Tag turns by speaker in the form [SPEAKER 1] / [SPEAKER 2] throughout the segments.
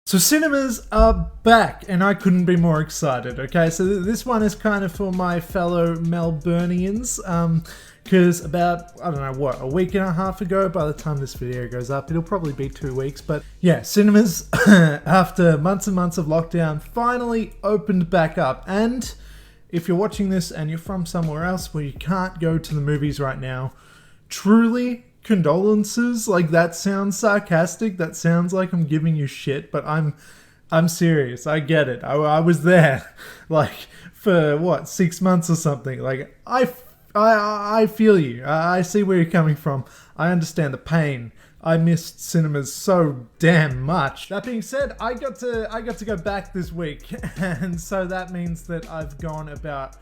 [SPEAKER 1] So cinemas are back, and I couldn't be more excited, okay? So this one is kind of for my fellow Melburnians, because about, I don't know what, a week and a half ago, by the time this video goes up, it'll probably be 2 weeks, but yeah, cinemas, after months and months of lockdown, finally opened back up. And if you're watching this and you're from somewhere else where you can't go to the movies right now, truly, condolences. Like, that sounds sarcastic, that sounds like I'm giving you shit, but I'm serious. I get it. I was there like for what, 6 months or something. Like, I feel you. I see where you're coming from. I understand the pain. I missed cinemas so damn much. That being said, I got to go back this week, and so that means that I've gone about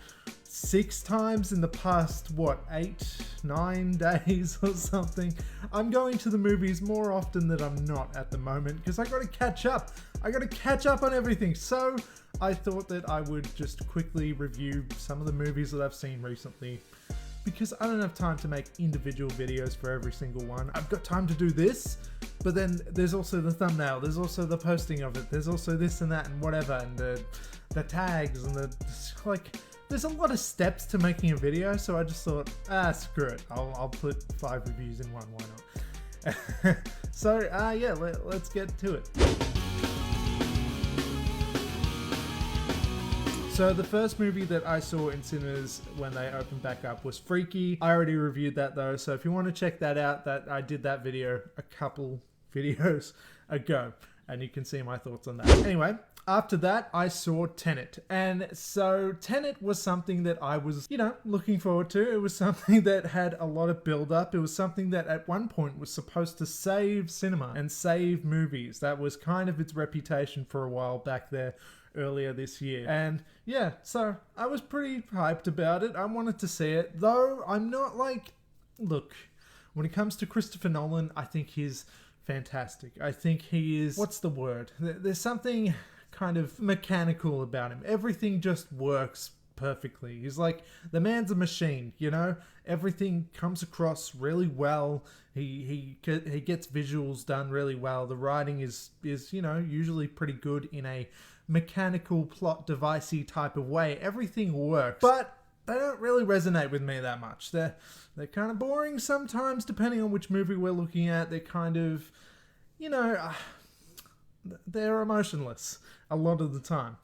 [SPEAKER 1] 6 times in the past, what, 8-9 days or something. I'm going to the movies more often than I'm not at the moment, because I gotta catch up. I gotta catch up on everything. So I thought that I would just quickly review some of the movies that I've seen recently, because I don't have time to make individual videos for every single one. I've got time to do this, but then there's also the thumbnail, there's also the posting of it, there's also this and that and whatever, and the tags and the, like, there's a lot of steps to making a video, so I just thought, screw it. I'll put 5 reviews in one, why not? So, yeah, let's get to it. So the first movie that I saw in cinemas when they opened back up was Freaky. I already reviewed that though, so if you want to check that out, I did that video a couple videos ago, and you can see my thoughts on that. Anyway, after that, I saw Tenet. And so Tenet was something that I was, looking forward to. It was something that had a lot of build-up. It was something that at one point was supposed to save cinema and save movies. That was kind of its reputation for a while back there earlier this year. And yeah, so I was pretty hyped about it. I wanted to see it, though I'm not like, look, when it comes to Christopher Nolan, I think he's fantastic. I think he is, what's the word? There's something kind of mechanical about him. Everything just works perfectly. He's like, the man's a machine, everything comes across really well. He gets visuals done really well. The writing is usually pretty good in a mechanical plot devicey type of way. Everything works, but they don't really resonate with me that much. They're kind of boring sometimes, depending on which movie we're looking at. They're kind of, they're emotionless a lot of the time,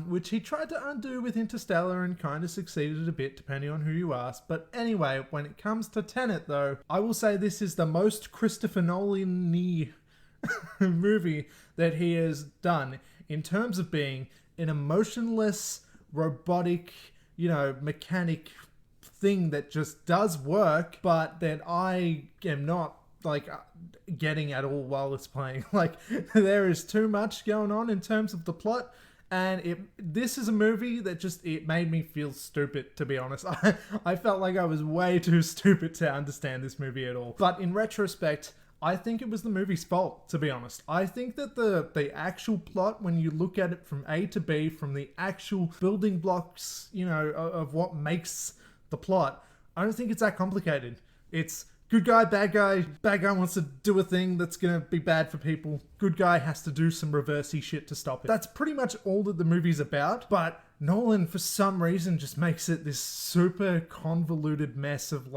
[SPEAKER 1] which he tried to undo with Interstellar and kind of succeeded a bit, depending on who you ask. But anyway, when it comes to Tenet, though, I will say this is the most Christopher Nolan-y movie that he has done in terms of being an emotionless, robotic, mechanic thing that just does work, but that I am not getting at all while it's playing. Like, there is too much going on in terms of the plot, and this is a movie that it made me feel stupid, to be honest. I felt like I was way too stupid to understand this movie at all. But in retrospect, I think it was the movie's fault, to be honest. I think that the actual plot, when you look at it from A to B, from the actual building blocks, of what makes the plot, I don't think it's that complicated. It's good guy, bad guy. Bad guy wants to do a thing that's gonna be bad for people. Good guy has to do some reversey shit to stop it. That's pretty much all that the movie's about, but Nolan, for some reason, just makes it this super convoluted mess of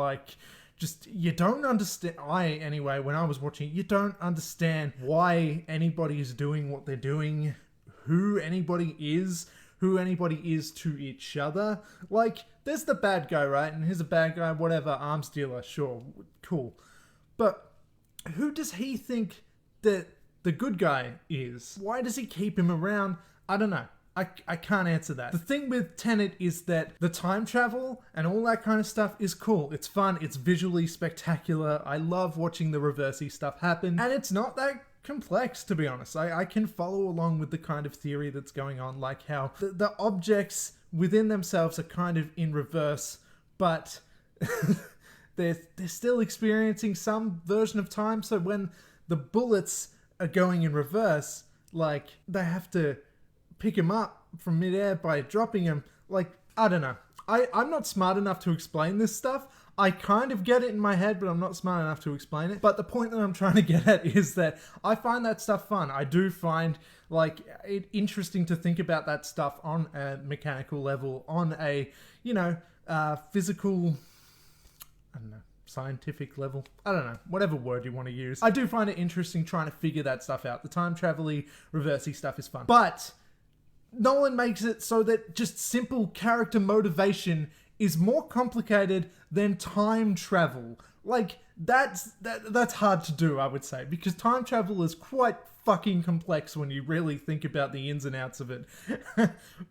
[SPEAKER 1] you don't understand. Anyway, when I was watching it, you don't understand why anybody is doing what they're doing, who anybody is to each other. Like, there's the bad guy, right? And here's a bad guy, whatever, arms dealer, sure, cool. But who does he think that the good guy is? Why does he keep him around? I don't know. I can't answer that. The thing with Tenet is that the time travel and all that kind of stuff is cool. It's fun. It's visually spectacular. I love watching the reversey stuff happen. And it's not that complex, to be honest. I can follow along with the kind of theory that's going on, like how the objects within themselves are kind of in reverse, but they're still experiencing some version of time. So when the bullets are going in reverse, they have to pick him up from midair by dropping him. I don't know. I'm not smart enough to explain this stuff. I kind of get it in my head, but I'm not smart enough to explain it. But the point that I'm trying to get at is that I find that stuff fun. I do find like it interesting to think about that stuff on a mechanical level, on a, physical, I don't know, scientific level. I don't know, whatever word you want to use. I do find it interesting trying to figure that stuff out. The time travel-y, reversey stuff is fun. But Nolan makes it so that just simple character motivation is more complicated than time travel. Like, that's hard to do, I would say, because time travel is quite fucking complex when you really think about the ins and outs of it.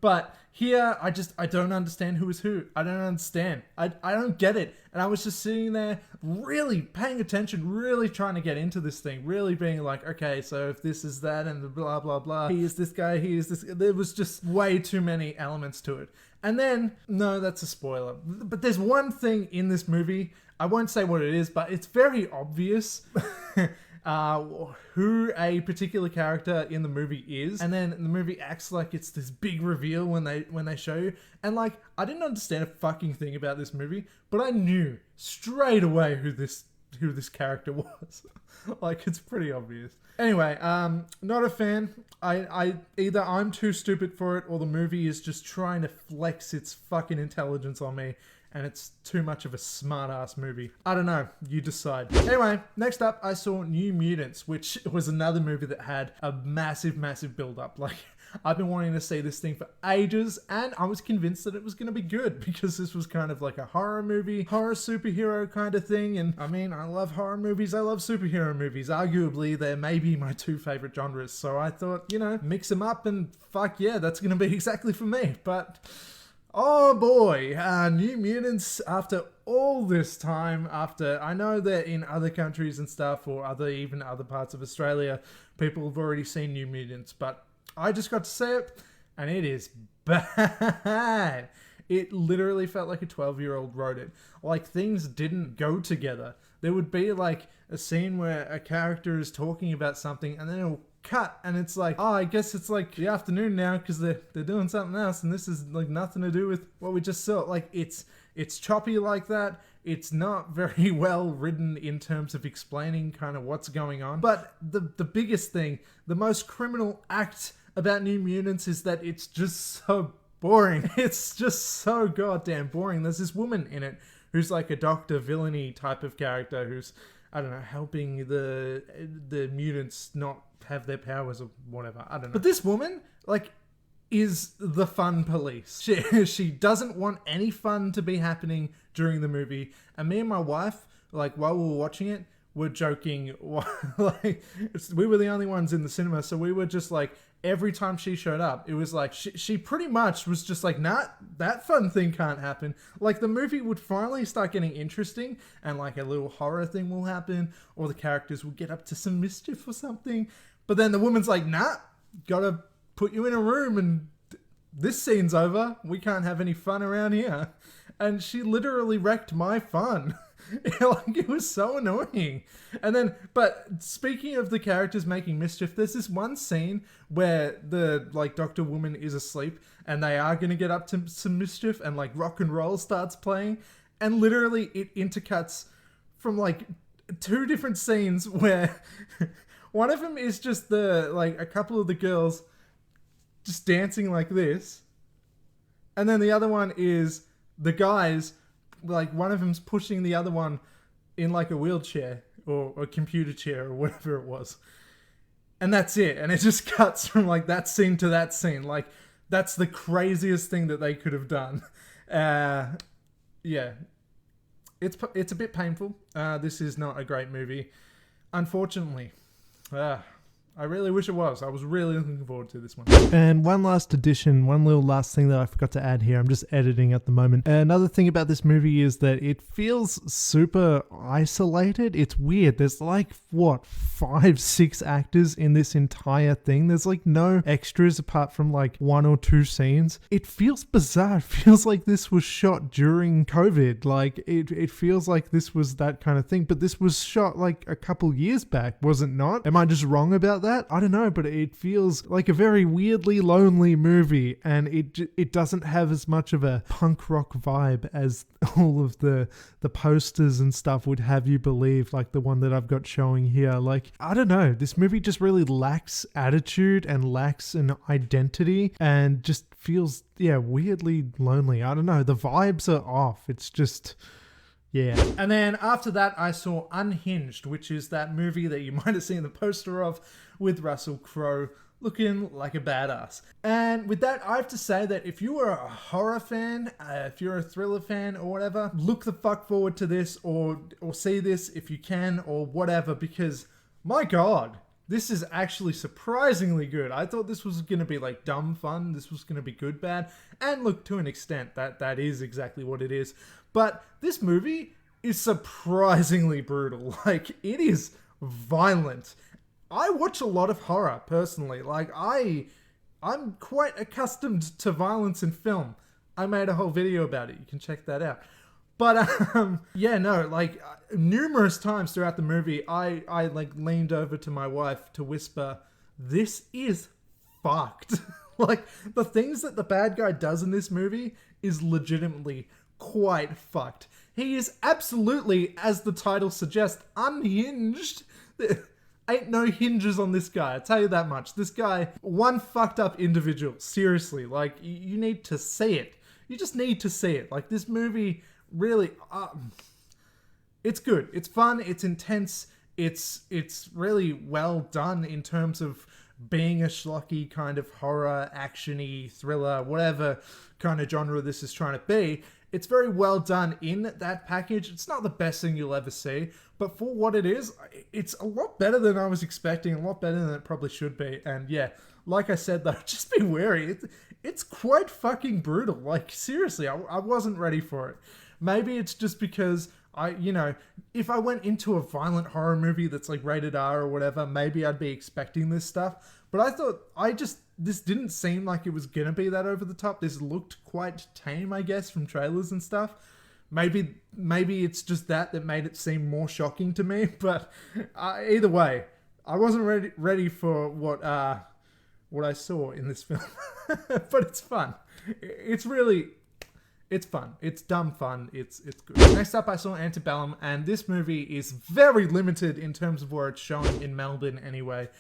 [SPEAKER 1] But here, I don't understand who is who. I don't understand. I don't get it. And I was just sitting there really paying attention, really trying to get into this thing, really being like, okay, so if this is that and the blah, blah, blah, he is this guy, he is this. There was just way too many elements to it. And then, no, that's a spoiler. But there's one thing in this movie, I won't say what it is, but it's very obvious who a particular character in the movie is. And then the movie acts like it's this big reveal when they show you. And like, I didn't understand a fucking thing about this movie, but I knew straight away who this character was. Like, it's pretty obvious. Anyway, not a fan. I either I'm too stupid for it, or the movie is just trying to flex its fucking intelligence on me, and it's too much of a smart-ass movie. I don't know. You decide. Anyway, next up, I saw New Mutants, which was another movie that had a massive, massive build-up. Like, I've been wanting to see this thing for ages, and I was convinced that it was going to be good, because this was kind of like a horror movie, horror superhero kind of thing. And I mean, I love horror movies, I love superhero movies. Arguably, they're maybe my two favorite genres. So I thought, mix them up, and fuck yeah, that's going to be exactly for me. But oh boy, New Mutants, after all this time, after I know that in other countries and stuff, or even other parts of Australia, people have already seen New Mutants, but I just got to see it, and it is bad. It literally felt like a 12-year-old wrote it. Like, things didn't go together. There would be like a scene where a character is talking about something, and then it'll cut, and it's like, oh, I guess it's like the afternoon now because they're doing something else, and this is like nothing to do with what we just saw. Like, it's choppy like that. It's not very well written in terms of explaining kind of what's going on. But the biggest thing, the most criminal act about New Mutants is that it's just so boring. It's just so goddamn boring. There's this woman in it who's like a Dr. Villainy type of character who's, I don't know, helping the mutants not have their powers or whatever. I don't know. But this woman, like, is the fun police. She doesn't want any fun to be happening during the movie. And me and my wife, like, while we were watching it, were joking. Like, we were the only ones in the cinema, so we were just like, every time she showed up, it was like, she pretty much was just like, nah, that fun thing can't happen. Like, the movie would finally start getting interesting, and like a little horror thing will happen, or the characters will get up to some mischief or something. But then the woman's like, nah, gotta put you in a room and this scene's over. We can't have any fun around here. And she literally wrecked my fun. Like, it was so annoying. And then, but speaking of the characters making mischief, there's this one scene where the like Dr. Woman is asleep and they are going to get up to some mischief, and like rock and roll starts playing, and literally it intercuts from like two different scenes where one of them is just a couple of the girls just dancing like this, and then the other one is the guys, like one of them's pushing the other one in like a wheelchair or a computer chair or whatever it was, and that's it. And it just cuts from like that scene to that scene. Like, that's the craziest thing that they could have done. Yeah, it's a bit painful. This is not a great movie, unfortunately. I really wish it was. I was really looking forward to this one. And one last addition, one little last thing that I forgot to add here. I'm just editing at the moment. Another thing about this movie is that it feels super isolated. It's weird. There's like, 5, 6 actors in this entire thing. There's like no extras apart from like 1 or 2 scenes. It feels bizarre. It feels like this was shot during COVID. Like, it feels like this was that kind of thing. But this was shot like a couple years back, was it not? Am I just wrong about that? that. I don't know, but it feels like a very weirdly lonely movie, and it doesn't have as much of a punk rock vibe as all of the posters and stuff would have you believe, like the one that I've got showing here. Like, I don't know, this movie just really lacks attitude and lacks an identity and just feels, weirdly lonely. I don't know, the vibes are off. It's just... yeah. And then after that, I saw Unhinged, which is that movie that you might have seen the poster of with Russell Crowe looking like a badass. And with that, I have to say that if you are a horror fan, if you're a thriller fan or whatever, look the fuck forward to this or see this if you can or whatever, because my God, this is actually surprisingly good. I thought this was going to be like dumb fun. This was going to be good, bad. And look, to an extent, that is exactly what it is. But this movie is surprisingly brutal. Like, it is violent. I watch a lot of horror, personally. Like, I'm quite accustomed to violence in film. I made a whole video about it. You can check that out. But, numerous times throughout the movie, I leaned over to my wife to whisper, this is fucked. Like, the things that the bad guy does in this movie is legitimately quite fucked. He is absolutely, as the title suggests, unhinged. There ain't no hinges on this guy, I tell you that much. This guy, one fucked up individual. Seriously, like, you need to see it. You just need to see it. Like, this movie really... it's good. It's fun. It's intense. It's really well done in terms of being a schlocky kind of horror, action-y, thriller, whatever kind of genre this is trying to be. It's very well done in that package. It's not the best thing you'll ever see, but for what it is, it's a lot better than I was expecting, a lot better than it probably should be. And yeah, like I said though, just be wary. It's quite fucking brutal. Like, seriously, I wasn't ready for it. Maybe it's just because if I went into a violent horror movie that's like rated R or whatever, maybe I'd be expecting this stuff. But I thought, this didn't seem like it was gonna be that over the top. This looked quite tame, I guess, from trailers and stuff. Maybe it's just that made it seem more shocking to me. But either way, I wasn't ready for what I saw in this film. But it's fun. It's fun. It's dumb fun. It's good. Next up, I saw Antebellum, and this movie is very limited in terms of where it's showing in Melbourne anyway.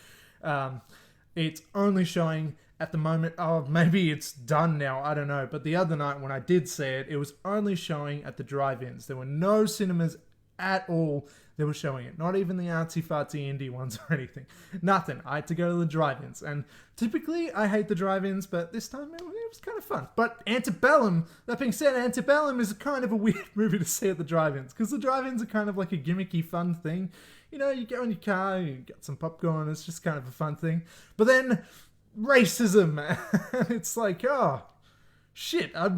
[SPEAKER 1] It's only showing at the moment. Oh, maybe it's done now. I don't know. But the other night when I did see it, it was only showing at the drive-ins. There were no cinemas at all that were showing it. Not even the artsy-fartsy indie ones or anything. Nothing. I had to go to the drive-ins. And typically, I hate the drive-ins, but this time it was kind of fun. But Antebellum, that being said, Antebellum is kind of a weird movie to see at the drive-ins. Because the drive-ins are kind of like a gimmicky, fun thing. You know, you go in your car, you get some popcorn, it's just kind of a fun thing. But then, racism. It's like, oh, shit, I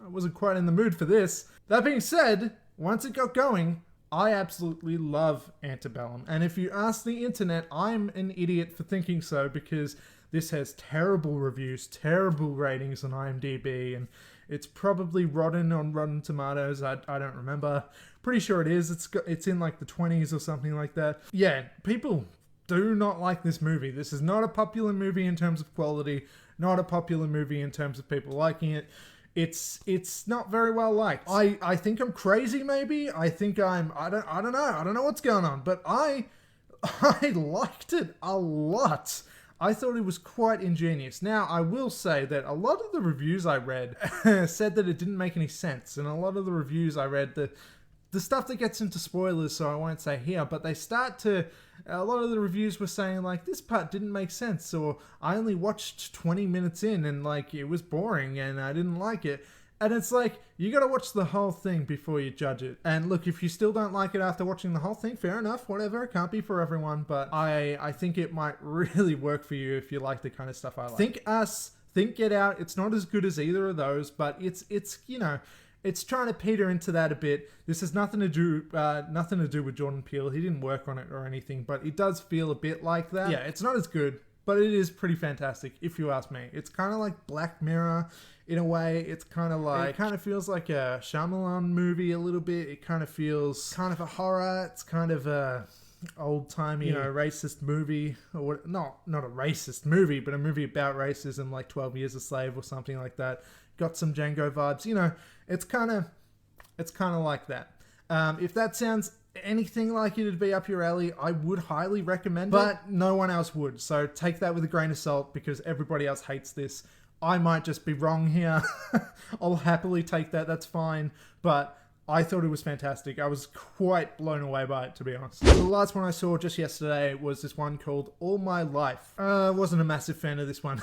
[SPEAKER 1] wasn't quite in the mood for this. That being said, once it got going, I absolutely love Antebellum. And if you ask the internet, I'm an idiot for thinking so, because this has terrible reviews, terrible ratings on IMDb, and it's probably rotten on Rotten Tomatoes. I don't remember. Pretty sure it is. It's in like the 20s or something like that. Yeah, people do not like this movie. This is not a popular movie in terms of quality, not a popular movie in terms of people liking it. It's not very well liked. I think I'm crazy, maybe. I think I don't know. I don't know what's going on, but I liked it a lot. I thought it was quite ingenious. Now, I will say that a lot of the reviews I read said that it didn't make any sense, and a lot of the reviews I read, the stuff that gets into spoilers, so I won't say here, but a lot of the reviews were saying, like, this part didn't make sense, or I only watched 20 minutes in, and, like, it was boring, and I didn't like it. And it's like, you gotta watch the whole thing before you judge it. And look, if you still don't like it after watching the whole thing, fair enough, whatever, it can't be for everyone, but I think it might really work for you if you like the kind of stuff I like. Think Us, think Get Out, it's not as good as either of those, but it's you know, it's trying to peter into that a bit. This has nothing to do with Jordan Peele. He didn't work on it or anything, but it does feel a bit like that. Yeah, it's not as good, but it is pretty fantastic, if you ask me. It's kind of like Black Mirror in a way. It's kind of like, it kind of feels like a Shyamalan movie a little bit. It kind of feels kind of a horror. It's kind of a, old-timey, racist movie, or not a racist movie, but a movie about racism, like 12 Years a Slave or something like that. Got some Django vibes. It's kind of like that. If that sounds anything like it'd be up your alley, I would highly recommend it, but no one else would. So take that with a grain of salt, because everybody else hates this. I might just be wrong here. I'll happily take that. That's fine. But I thought it was fantastic. I was quite blown away by it, to be honest. The last one I saw just yesterday was this one called All My Life. Wasn't a massive fan of this one.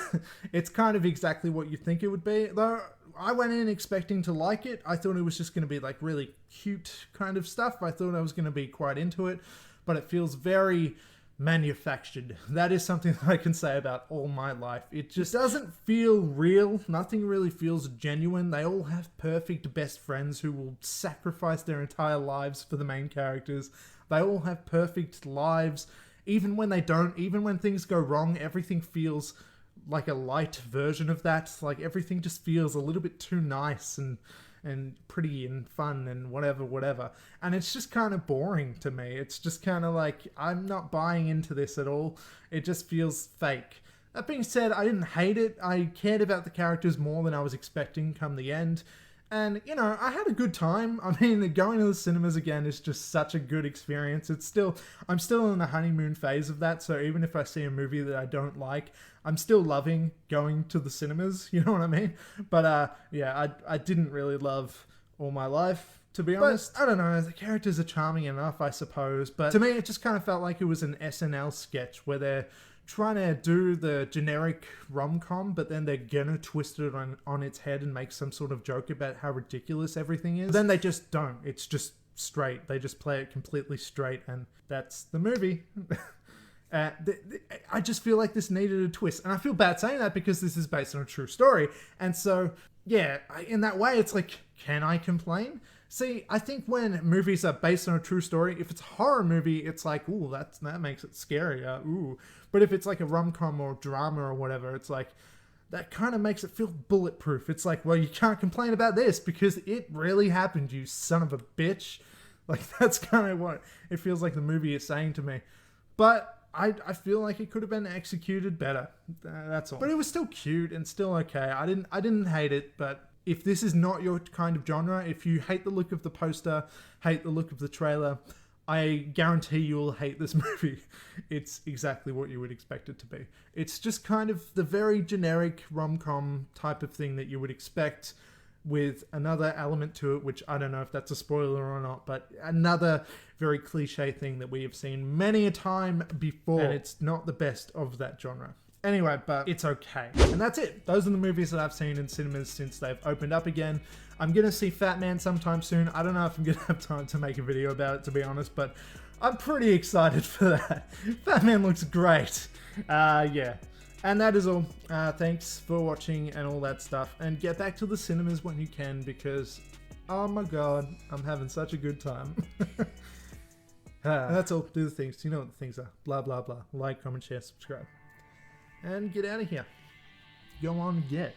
[SPEAKER 1] It's kind of exactly what you think it would be, though. I went in expecting to like it. I thought it was just going to be like really cute kind of stuff. I thought I was going to be quite into it, but it feels very manufactured. That is something that I can say about All My Life. It just doesn't feel real. Nothing really feels genuine. They all have perfect best friends who will sacrifice their entire lives for the main characters. They all have perfect lives. Even when they don't, even when things go wrong, everything feels like a light version of that. Like everything just feels a little bit too nice and pretty and fun and whatever. And it's just kind of boring to me. It's just kind of like, I'm not buying into this at all. It just feels fake. That being said, I didn't hate it. I cared about the characters more than I was expecting come the end. And, I had a good time. I mean, going to the cinemas again is just such a good experience. I'm still in the honeymoon phase of that, so even if I see a movie that I don't like, I'm still loving going to the cinemas, you know what I mean? But, I didn't really love All My Life, to be honest. I don't know, the characters are charming enough, I suppose, but to me it just kind of felt like it was an SNL sketch where they're trying to do the generic rom-com, but then they're gonna twist it on its head and make some sort of joke about how ridiculous everything is. But then they just don't. It's just straight. They just play it completely straight, and that's the movie. I just feel like this needed a twist, and I feel bad saying that because this is based on a true story, and so yeah, in that way it's like, can I complain? See, I think when movies are based on a true story, if it's a horror movie, it's like, ooh, that makes it scarier, ooh. But if it's like a rom-com or drama or whatever, it's like, that kind of makes it feel bulletproof. It's like, well, you can't complain about this because it really happened, you son of a bitch. Like, that's kind of what it feels like the movie is saying to me. But I feel like it could have been executed better. That's all. But it was still cute and still okay. I didn't hate it, but if this is not your kind of genre, if you hate the look of the poster, hate the look of the trailer, I guarantee you will hate this movie. It's exactly what you would expect it to be. It's just kind of the very generic rom-com type of thing that you would expect, with another element to it, which I don't know if that's a spoiler or not, but another very cliche thing that we have seen many a time before, and it's not the best of that genre. Anyway, but it's okay. And that's it. Those are the movies that I've seen in cinemas since they've opened up again. I'm going to see Fat Man sometime soon. I don't know if I'm going to have time to make a video about it, to be honest, but I'm pretty excited for that. Fat Man looks great. Yeah. And that is all. Thanks for watching and all that stuff. And get back to the cinemas when you can, because, oh my god, I'm having such a good time. And that's all. Do the things. You know what the things are. Blah, blah, blah. Like, comment, share, subscribe. And get out of here. Go on, get.